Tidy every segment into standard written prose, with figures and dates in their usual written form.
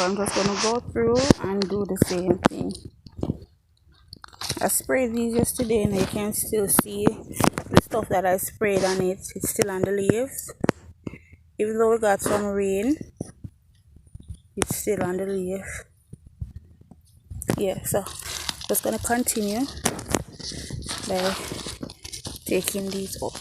I'm just gonna go through and do the same thing. I sprayed these yesterday and you can still see the stuff that I sprayed on it. It's still on the leaves. Even though we got some rain, it's still on the leaf. Yeah, so just gonna continue by taking these up.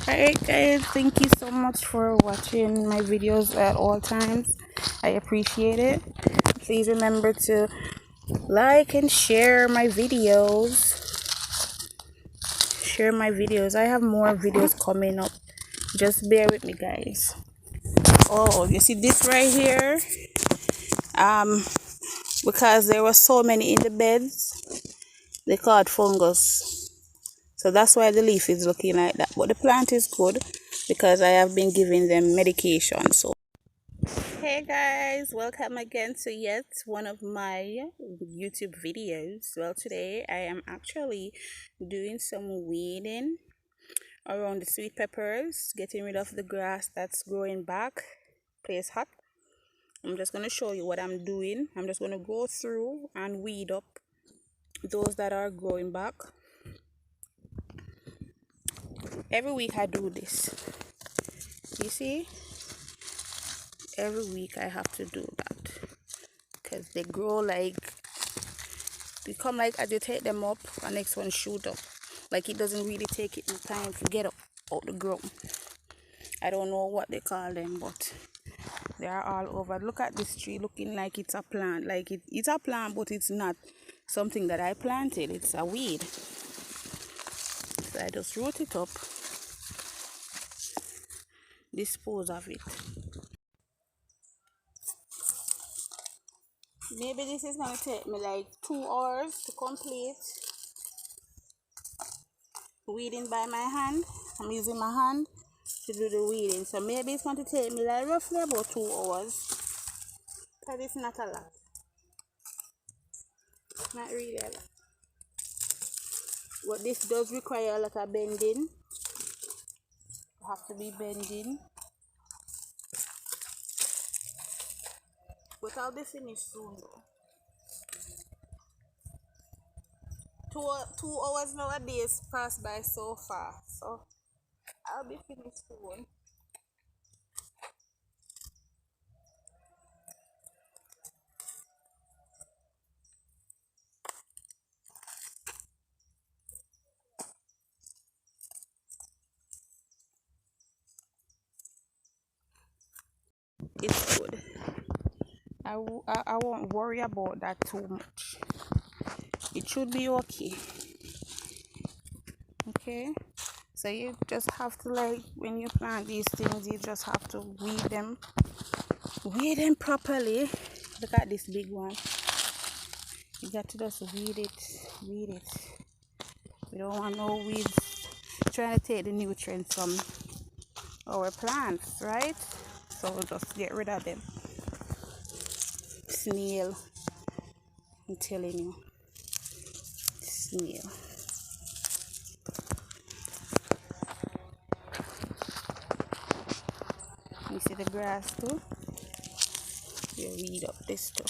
Alright guys, thank you so much for watching my videos at all times. I appreciate it. Please remember to like and share my videos. I have more videos coming up. Just bear with me guys. Oh, you see this right here? Because there were so many in the beds, they caught fungus. So that's why the leaf is looking like that. But the plant is good because I have been giving them medication. So hey guys, welcome again to yet one of my YouTube videos. Well, today I am actually doing some weeding around the sweet peppers, getting rid of the grass that's growing back. Place hot. I'm just going to show you what I'm doing. I'm just going to go through and weed up those that are growing back. Every week I do this. You see? Every week I have to do that. Because they grow like, they come like as you take them up, the next one shoot up. Like it doesn't really take it time to get up out the ground. I don't know what they call them, but they are all over. Look at this tree looking like it's a plant. Like it's a plant, but it's not something that I planted. It's a weed. So I just root it up, dispose of it. Maybe this is going to take me like 2 hours to complete weeding by my hand. I'm using my hand to do the weeding. So maybe it's going to take me like roughly about 2 hours. Because it's not a lot. Not really a lot. But this does require a lot of bending. You have to be bending. But I'll be finished soon though. 2 hours nowadays pass by so fast. So I'll be finished soon. It's good. I won't worry about that too much. It should be okay. Okay, so you just have to, like, when you plant these things, you just have to weed them properly. Look at this big one. You got to just weed it. We don't want no weeds trying to take the nutrients from our plants, right? So we'll just get rid of them. Snail, I'm telling you, snail. You see the grass too? You weed up this too.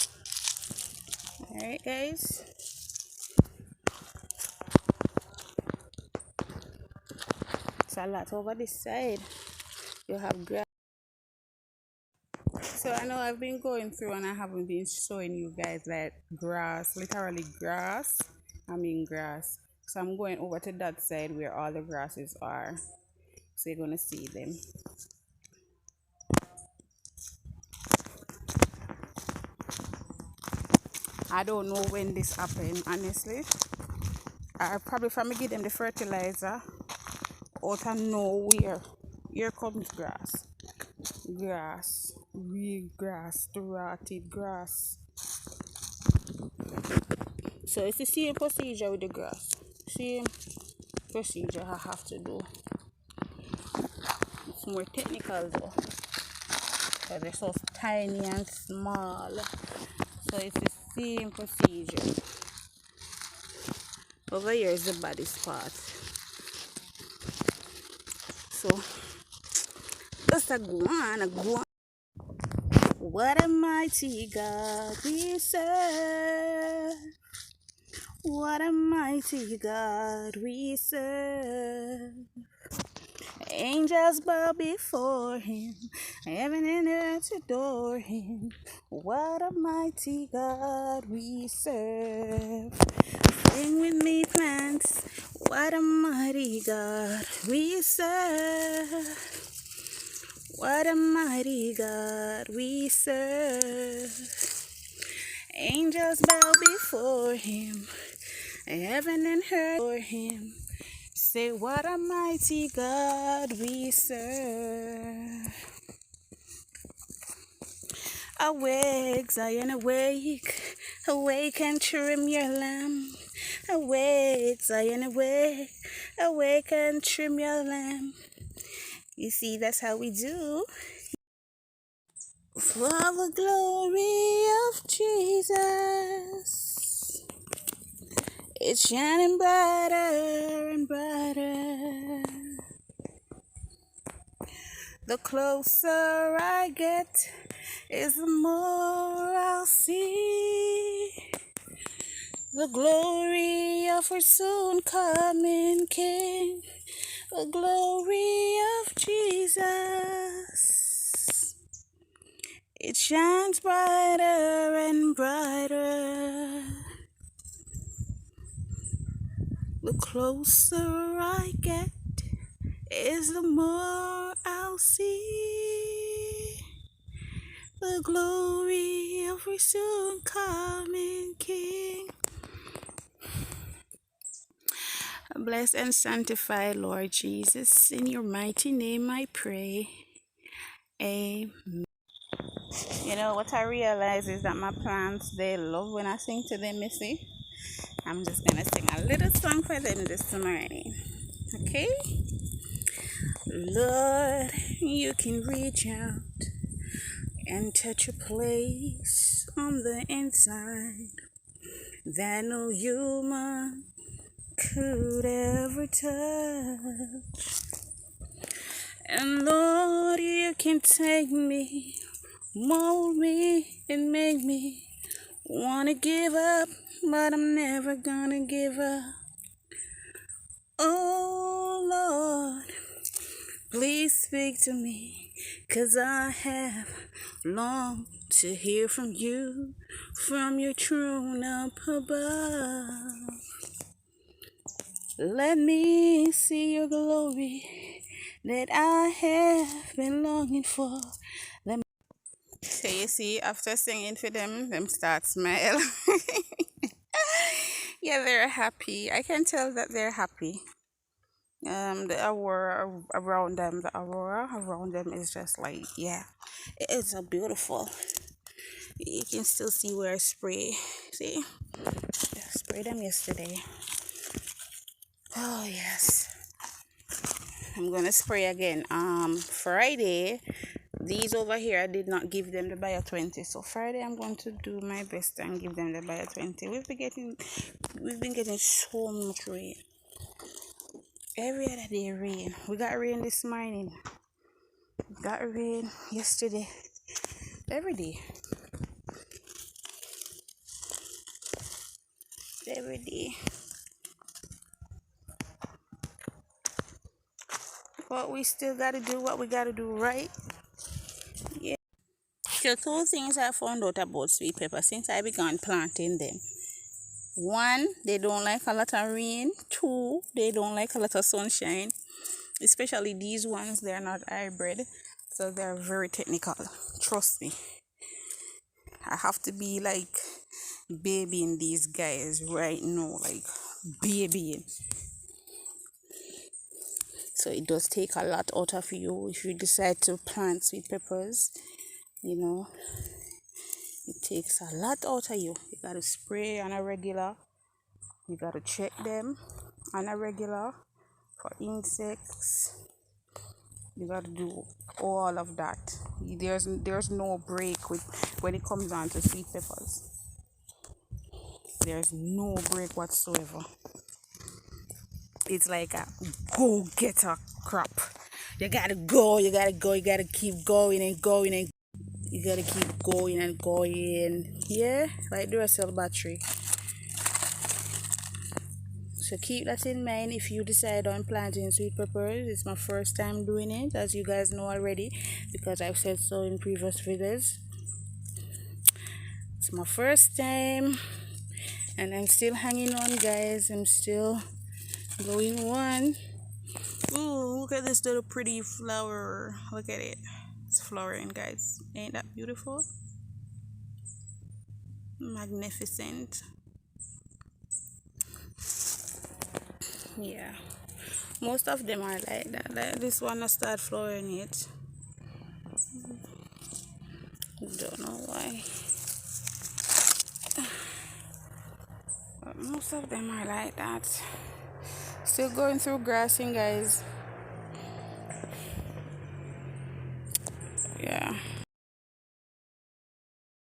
Alright guys. It's a lot over this side. You have grass. So I know I've been going through and I haven't been showing you guys like grass, literally grass. I mean grass. So I'm going over to that side where all the grasses are. So you're gonna see them. I don't know when this happened, honestly. I probably from give them the fertilizer out of nowhere. Here comes grass. Real grass, the rotted grass. So it's the same procedure with the grass. Same procedure I have to do. It's more technical though. Because they're so tiny and small. So it's the same procedure. Over here is the body spot. So just a go on. What a mighty God we serve. What a mighty God we serve. Angels bow before him, heaven and earth adore him. What a mighty God we serve. Sing with me, plants. What a mighty God we serve. What a mighty God we serve. Angels bow before him, heaven and earth adore him. Say, what a mighty God we serve. Awake, Zion, awake. Awake and trim your lamp. Awake, Zion, awake. Awake and trim your lamp. You see, that's how we do. For the glory of Jesus, it's shining brighter and brighter. The closer I get, is the more I'll see the glory of our soon coming King, the glory of Jesus. It shines brighter and brighter. The closer I get, is the more I'll see the glory of our soon coming King. Bless and sanctify, Lord Jesus. In your mighty name I pray. Amen. You know what I realize is that my plants, they love when I sing to them, you see. I'm just going to sing a little song for them this morning. Okay? Lord, you can reach out and touch a place on the inside that no human could ever touch. And Lord, you can take me, mold me, and make me wanna give up, but I'm never gonna give up. Oh Lord, please speak to me, 'cause I have longed to hear from you, from your throne up above. Let me see your glory that I have been longing for. So you see, after singing for them start smile. Yeah, they're happy. I can tell that they're happy. The aurora around them is just like, yeah, it's so beautiful. You can still see where I spray. See, I sprayed them yesterday. Oh yes, I'm gonna spray again. Friday, these over here I did not give them the Bio 20, so Friday I'm going to do my best and give them the Bio 20. We've been getting so much rain. Every other day rain. We got rain this morning. We got rain yesterday. Every day. Every day. But we still gotta do what we gotta do, right? Yeah. So two things I found out about sweet pepper since I began planting them. One, they don't like a lot of rain. Two, they don't like a lot of sunshine. Especially these ones, they're not hybrid, so they're very technical. Trust me. I have to be like babying these guys right now, like babying. So it does take a lot out of you if you decide to plant sweet peppers. You know, it takes a lot out of you. You gotta spray on a regular. You gotta check them on a regular for insects. You gotta do all of that. There's no break with when it comes on to sweet peppers. There's no break whatsoever. It's like a go-getter crop. You gotta go, you gotta keep going and going and you gotta keep going and going. Yeah, like Duracell battery. So keep that in mind if you decide on planting sweet peppers. It's my first time doing it, as you guys know already, because I've said so in previous videos. It's my first time and I'm still hanging on, guys. I'm still going on. Ooh, look at this little pretty flower. Look at it. It's flowering, guys. Ain't that beautiful? Magnificent. Yeah, most of them are like that. Like this one, I start flowering it. Don't know why. But most of them are like that. Still going through grassing, guys.